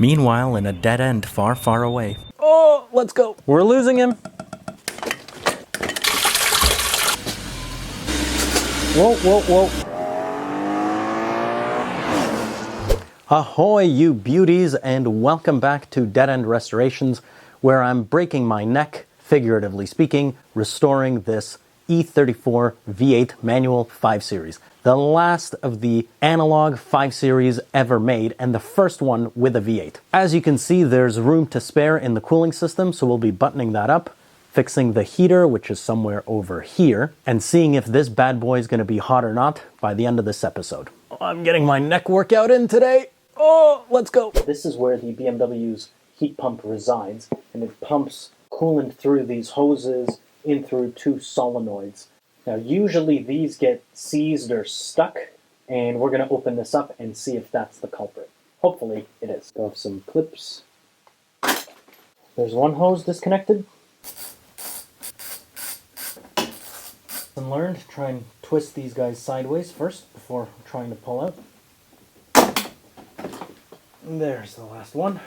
Meanwhile, in a dead end far, far away. Oh, let's go. We're losing him. Whoa, whoa, whoa. Ahoy, you beauties, and welcome back to Dead End Restorations, where I'm breaking my neck, figuratively speaking, restoring this E34 V8 manual 5 Series. The last of the analog 5 Series ever made, and the first one with a V8. As you can see, there's room to spare in the cooling system, so we'll be buttoning that up, fixing the heater, which is somewhere over here, and seeing if this bad boy is going to be hot or not by the end of this episode. I'm getting my neck workout in today. Oh, let's go. This is where the BMW's heat pump resides, and it pumps coolant through these hoses in through two solenoids. Now, usually these get seized or stuck, and we're going to open this up and see if that's the culprit. Hopefully it is. Go have some clips. There's one hose disconnected. And learned, try and twist these guys sideways first before trying to pull out. There's the last one.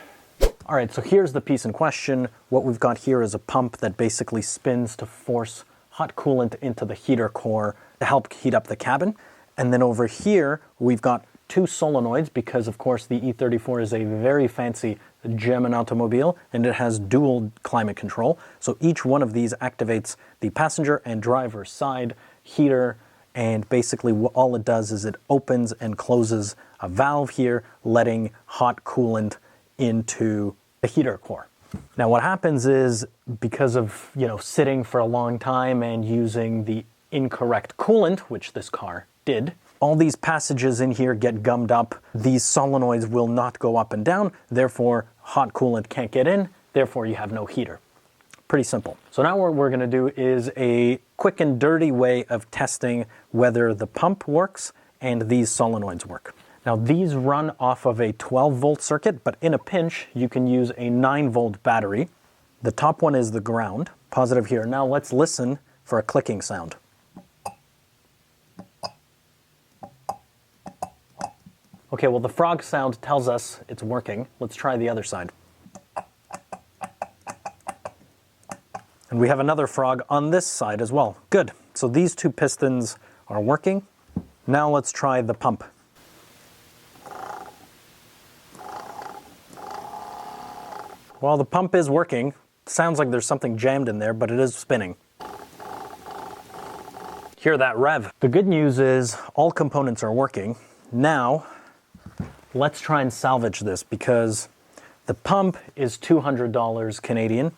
All right, so here's the piece in question. What we've got here is a pump that basically spins to force hot coolant into the heater core to help heat up the cabin. And then over here, we've got two solenoids because, of course, the E34 is a very fancy German automobile and it has dual climate control. So each one of these activates the passenger and driver side heater, and basically all it does is it opens and closes a valve here, letting hot coolant into the heater core. Now what happens is, because of, sitting for a long time and using the incorrect coolant, which this car did, all these passages in here get gummed up. These solenoids will not go up and down, therefore hot coolant can't get in, therefore you have no heater. Pretty simple. So now what we're going to do is a quick and dirty way of testing whether the pump works and these solenoids work. Now these run off of a 12-volt circuit, but in a pinch you can use a 9-volt battery. The top one is the ground, positive here. Now let's listen for a clicking sound. Okay, well the frog sound tells us it's working. Let's try the other side. And we have another frog on this side as well. Good. So these two pistons are working. Now let's try the pump. Well, the pump is working. Sounds like there's something jammed in there, but it is spinning. Hear that rev. The good news is all components are working. Now, let's try and salvage this because the pump is $200 Canadian.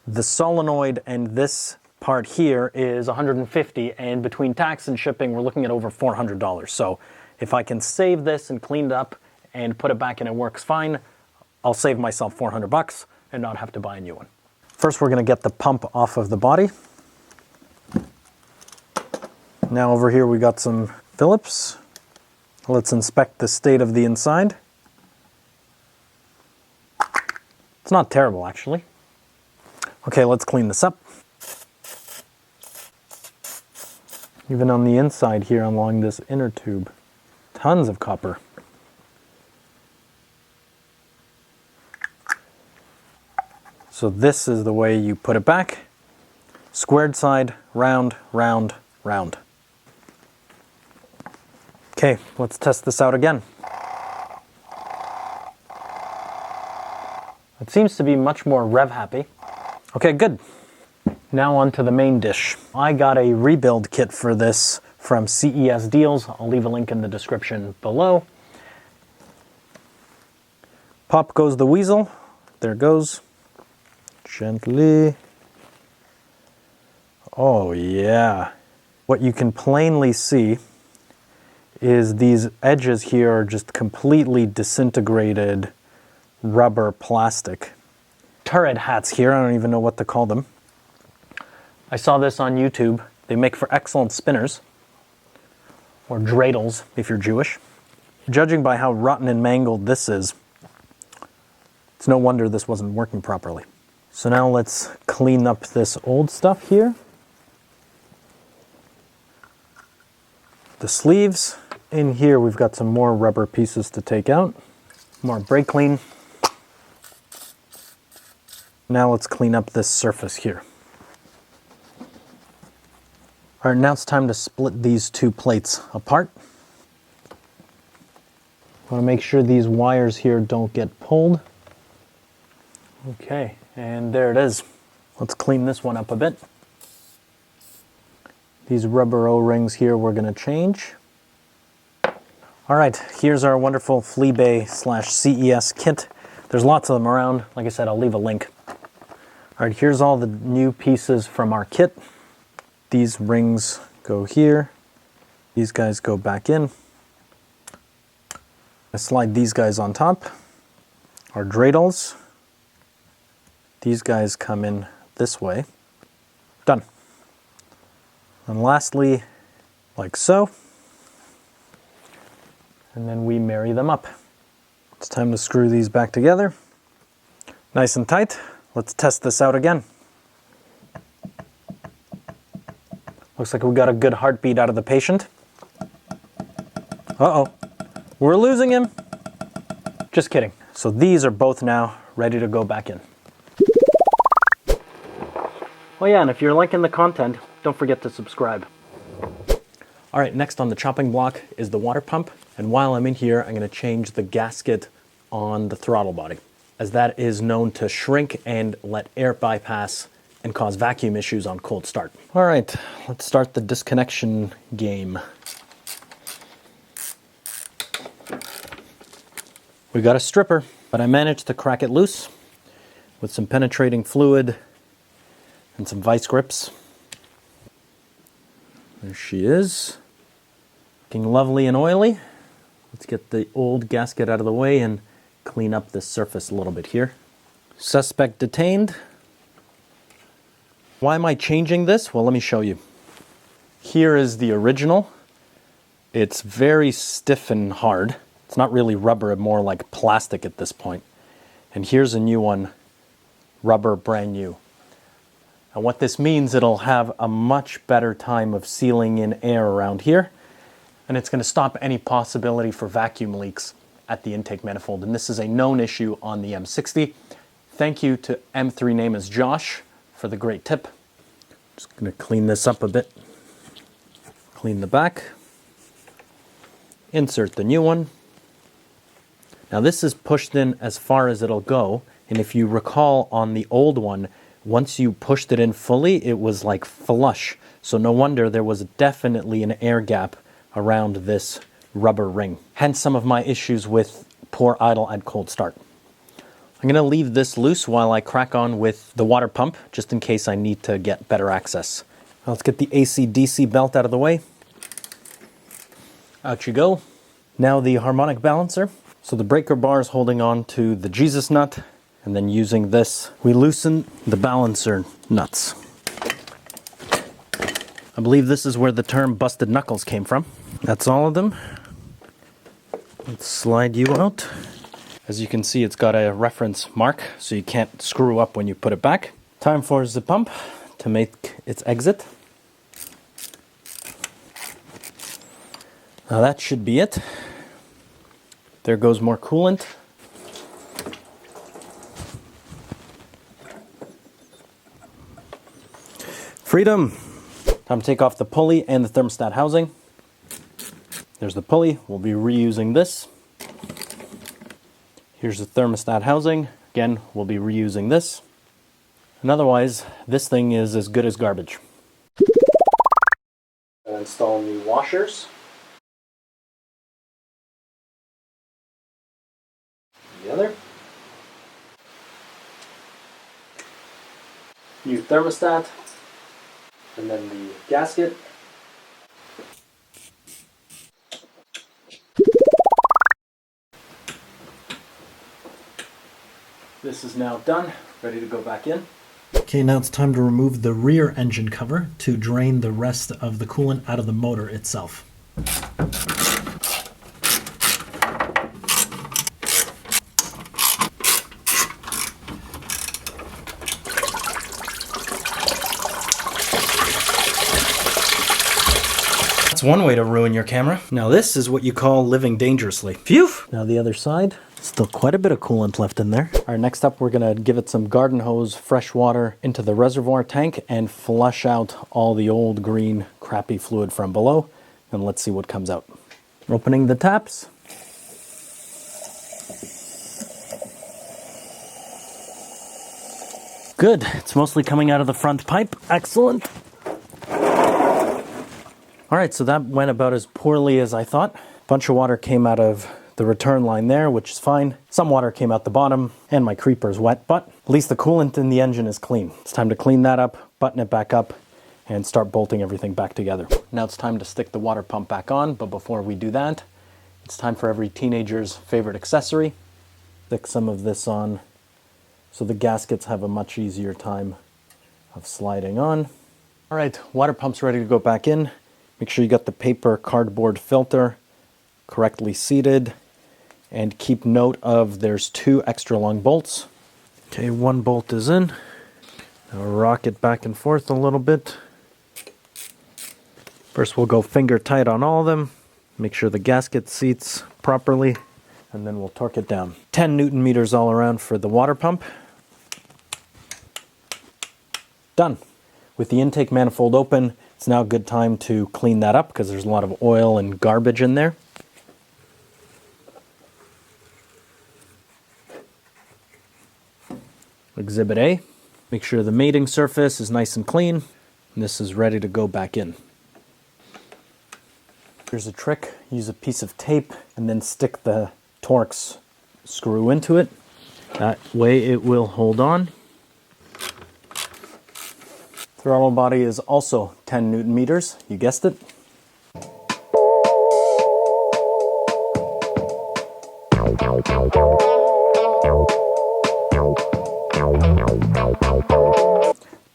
The solenoid and this part here is $150, and between tax and shipping, we're looking at over $400. So if I can save this and clean it up and put it back and it works fine, I'll save myself $400 and not have to buy a new one. First, we're going to get the pump off of the body. Now over here we got some Phillips. Let's inspect the state of the inside. It's not terrible, actually. Okay, let's clean this up. Even on the inside here along this inner tube, tons of copper. So this is the way you put it back. Squared side, round, round, round. Okay, let's test this out again. It seems to be much more rev happy. Okay, good. Now on to the main dish. I got a rebuild kit for this from CES Deals. I'll leave a link in the description below. Pop goes the weasel. There it goes. Gently. Oh yeah. What you can plainly see is these edges here are just completely disintegrated rubber plastic. Turret hats here, I don't even know what to call them. I saw this on YouTube. They make for excellent spinners, or dreidels if you're Jewish. Judging by how rotten and mangled this is, it's no wonder this wasn't working properly. So now let's clean up this old stuff here. The sleeves. In here we've got some more rubber pieces to take out. More brake clean. Now let's clean up this surface here. All right, now it's time to split these two plates apart. I want to make sure these wires here don't get pulled. Okay, and there it is. Let's clean this one up a bit. These rubber O-rings here we're going to change. All right, here's our wonderful Fleabay/CES kit. There's lots of them around. Like I said, I'll leave a link. All right, here's all the new pieces from our kit. These rings go here. These guys go back in. I slide these guys on top. Our dreidels. These guys come in this way. Done. And lastly, like so. And then we marry them up. It's time to screw these back together. Nice and tight. Let's test this out again. Looks like we got a good heartbeat out of the patient. Uh-oh, we're losing him. Just kidding. So these are both now ready to go back in. Oh yeah, and if you're liking the content, don't forget to subscribe. All right, next on the chopping block is the water pump. And while I'm in here, I'm gonna change the gasket on the throttle body, as that is known to shrink and let air bypass and cause vacuum issues on cold start. All right, let's start the disconnection game. We got a stripper, but I managed to crack it loose with some penetrating fluid and some vice grips. There she is, looking lovely and oily. Let's get the old gasket out of the way and clean up this surface a little bit here. Suspect detained. Why am I changing this? Well, let me show you. Here is the original. It's very stiff and hard. It's not really rubber, more like plastic at this point. And here's a new one, rubber, brand new. And what this means, it'll have a much better time of sealing in air around here. And it's going to stop any possibility for vacuum leaks at the intake manifold. And this is a known issue on the M60. Thank you to M3 name as Josh for the great tip. Just going to clean this up a bit. Clean the back. Insert the new one. Now this is pushed in as far as it'll go. And if you recall on the old one, once you pushed it in fully, it was like flush. So no wonder there was definitely an air gap around this rubber ring. Hence some of my issues with poor idle at cold start. I'm going to leave this loose while I crack on with the water pump, just in case I need to get better access. Now let's get the AC/DC belt out of the way. Out you go. Now the harmonic balancer. So the breaker bar is holding on to the Jesus nut, and then using this, we loosen the balancer nuts. I believe this is where the term busted knuckles came from. That's all of them. Let's slide you out. As you can see, it's got a reference mark, so you can't screw up when you put it back. Time for the pump to make its exit. Now that should be it. There goes more coolant. Freedom! Time to take off the pulley and the thermostat housing. There's the pulley. We'll be reusing this. Here's the thermostat housing. Again, we'll be reusing this. And otherwise, this thing is as good as garbage. I'll install new washers. The other. New thermostat. And then the gasket. This is now done, ready to go back in. Okay, now it's time to remove the rear engine cover to drain the rest of the coolant out of the motor itself. That's one way to ruin your camera. Now this is what you call living dangerously. Phew! Now the other side. Still quite a bit of coolant left in there. All right, next up, we're gonna give it some garden hose fresh water into the reservoir tank and flush out all the old green crappy fluid from below. And let's see what comes out. Opening the taps. Good, it's mostly coming out of the front pipe. Excellent. All right, so that went about as poorly as I thought. A bunch of water came out of the return line there, which is fine. Some water came out the bottom, and my creeper's wet, but at least the coolant in the engine is clean. It's time to clean that up, button it back up, and start bolting everything back together. Now it's time to stick the water pump back on, but before we do that, it's time for every teenager's favorite accessory. Stick some of this on so the gaskets have a much easier time of sliding on. All right, water pump's ready to go back in. Make sure you got the paper cardboard filter correctly seated, and keep note of there's 2 extra long bolts. Okay, 1 bolt is in. Now rock it back and forth a little bit. First we'll go finger tight on all of them. Make sure the gasket seats properly, and then we'll torque it down. 10 Newton meters all around for the water pump. Done. With the intake manifold open, it's now a good time to clean that up because there's a lot of oil and garbage in there. Exhibit A. Make sure the mating surface is nice and clean, and this is ready to go back in. Here's a trick. Use a piece of tape and then stick the Torx screw into it. That way it will hold on. Throttle body is also 10 Newton meters, you guessed it.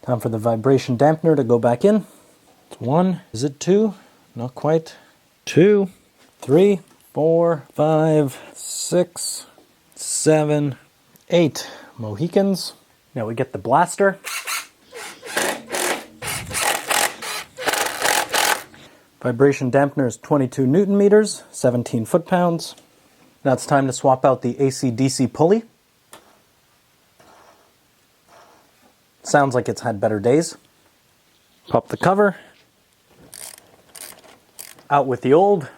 Time for the vibration dampener to go back in. It's 1, is it 2? Not quite. 2, 3, 4, 5, 6, 7, 8 Mohicans. Now we get the blaster. Vibration dampener is 22 Newton meters, 17 foot-pounds. Now it's time to swap out the AC/DC pulley. Sounds like it's had better days. Pop the cover. Out with the old,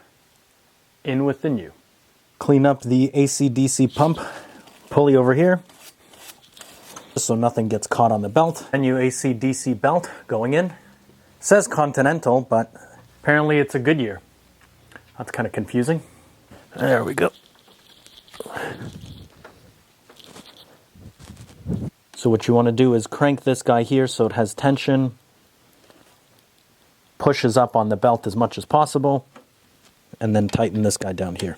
in with the new. Clean up the AC/DC pump pulley over here, so nothing gets caught on the belt. And new AC/DC belt going in. Says Continental, but apparently it's a Goodyear. That's kind of confusing. There we go. So what you want to do is crank this guy here so it has tension, pushes up on the belt as much as possible, and then tighten this guy down here.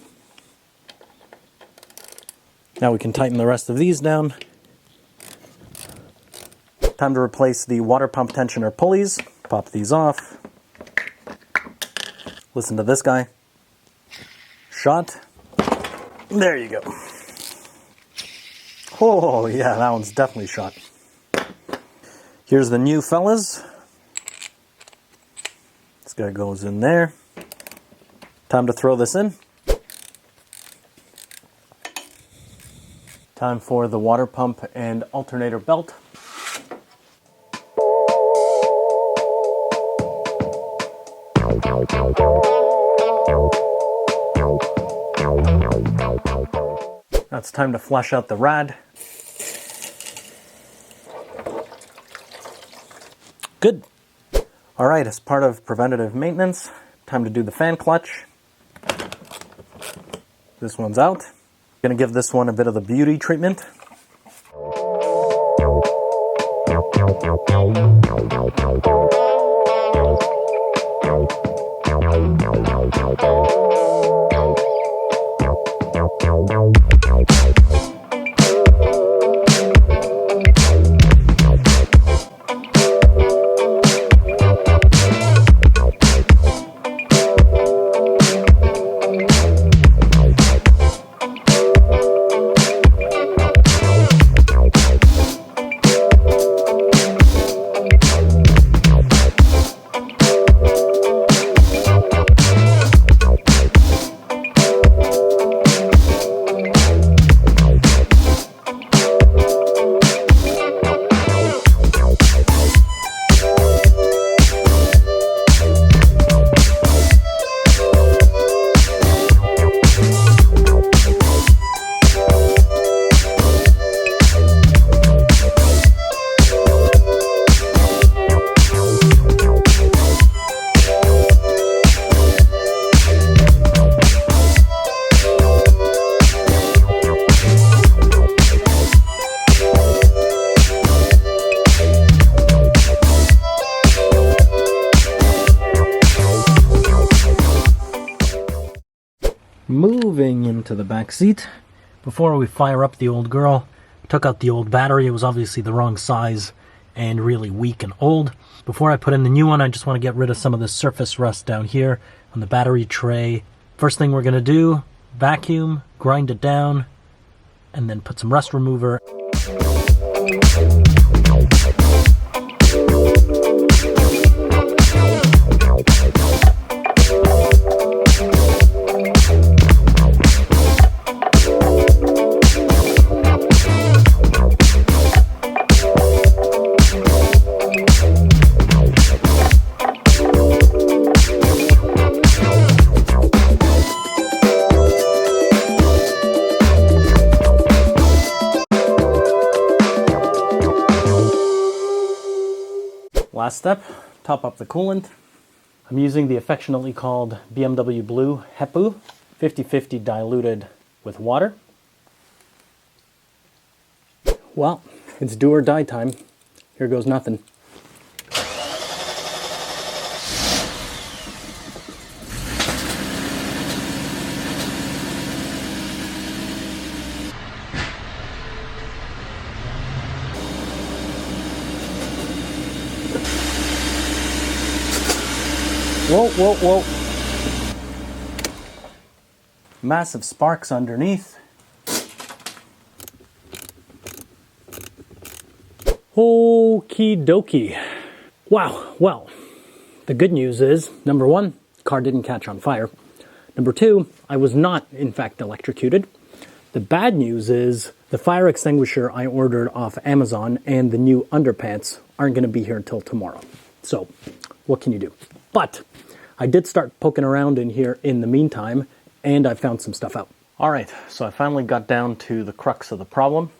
Now we can tighten the rest of these down. Time to replace the water pump tensioner pulleys. Pop these off. Listen to this guy. Shot. There you go. Oh yeah, that one's definitely shot. Here's the new fellas. This guy goes in there. Time to throw this in. Time for the water pump and alternator belt. Now it's time to flush out the rad. Good. All right, as part of preventative maintenance, time to do the fan clutch. This one's out. Gonna give this one a bit of the beauty treatment. to the back seat. Before we fire up the old girl, took out the old battery. It was obviously the wrong size and really weak and old. Before I put in the new one, I just want to get rid of some of the surface rust down here on the battery tray. First thing we're going to do, vacuum, grind it down, and then put some rust remover. Last step, top up the coolant. I'm using the affectionately called BMW Blue HEPU, 50-50 diluted with water. Well, it's do or die time. Here goes nothing. Whoa, whoa, whoa. Massive sparks underneath. Okie dokie. Wow, well, the good news is, number one, car didn't catch on fire. Number two, I was not, in fact, electrocuted. The bad news is the fire extinguisher I ordered off Amazon and the new underpants aren't going to be here until tomorrow. So, what can you do? But I did start poking around in here in the meantime, and I found some stuff out. All right, so I finally got down to the crux of the problem.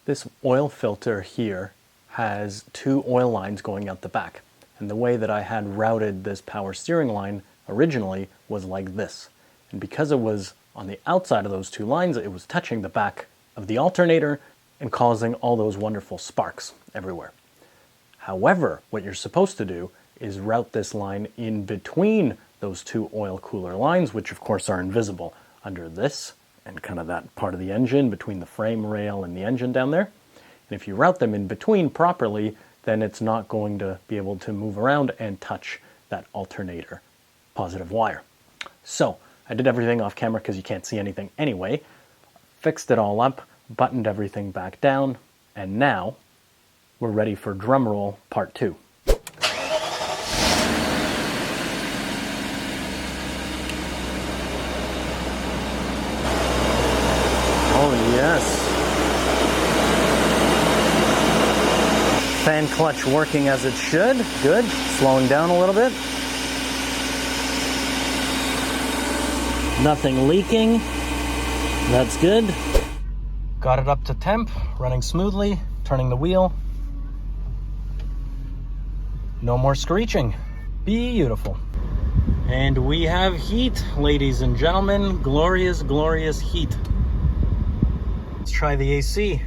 This oil filter here has two oil lines going out the back. And the way that I had routed this power steering line originally was like this. And because it was on the outside of those two lines, it was touching the back of the alternator and causing all those wonderful sparks everywhere. However, what you're supposed to do is route this line in between those two oil cooler lines, which of course are invisible under this and kind of that part of the engine between the frame rail and the engine down there. And if you route them in between properly, then it's not going to be able to move around and touch that alternator positive wire. So I did everything off camera because you can't see anything anyway, fixed it all up, buttoned everything back down, and now we're ready for drum roll part 2. Oh yes. Fan clutch working as it should. Good. Slowing down a little bit. Nothing leaking. That's good. Got it up to temp, running smoothly, turning the wheel. No more screeching. Beautiful. And we have heat, ladies and gentlemen. Glorious, glorious heat. Let's try the AC.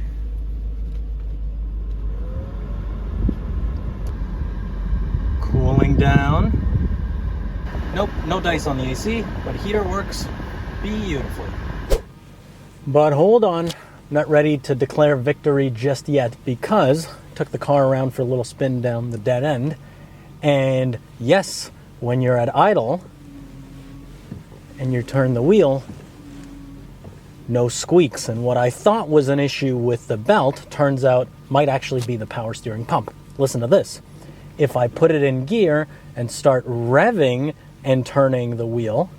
Cooling down. Nope, no dice on the AC, but heater works beautifully. But hold on, not ready to declare victory just yet, because I took the car around for a little spin down the dead end. And yes, when you're at idle and you turn the wheel, no squeaks. And what I thought was an issue with the belt turns out might actually be the power steering pump. Listen to this. If I put it in gear and start revving and turning the wheel,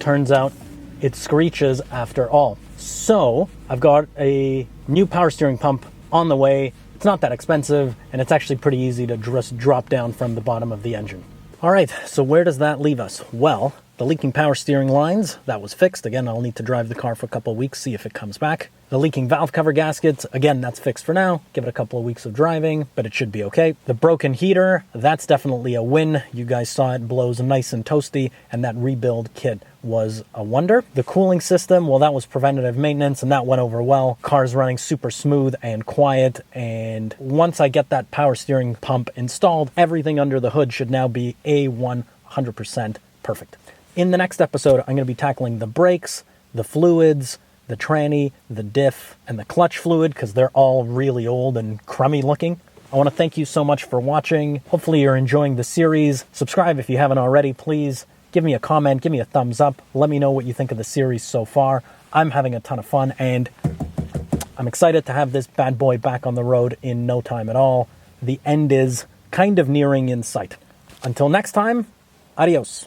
turns out it screeches after all. So I've got a new power steering pump on the way. It's not that expensive, and it's actually pretty easy to just drop down from the bottom of the engine. All right, so where does that leave us? Well, The leaking power steering lines, that was fixed. Again, I'll need to drive the car for a couple of weeks, see if it comes back. The leaking valve cover gaskets, again, that's fixed for now. Give it a couple of weeks of driving, but it should be okay. The broken heater, that's definitely a win. You guys saw it blows nice and toasty, and that rebuild kit was a wonder. The cooling system, well, that was preventative maintenance, and that went over well. Car's running super smooth and quiet, and once I get that power steering pump installed, everything under the hood should now be A1 100% perfect. In the next episode, I'm going to be tackling the brakes, the fluids, the tranny, the diff, and the clutch fluid, because they're all really old and crummy looking. I want to thank you so much for watching. Hopefully you're enjoying the series. Subscribe if you haven't already, please. Give me a comment, give me a thumbs up. Let me know what you think of the series so far. I'm having a ton of fun, and I'm excited to have this bad boy back on the road in no time at all. The end is kind of nearing in sight. Until next time, adios.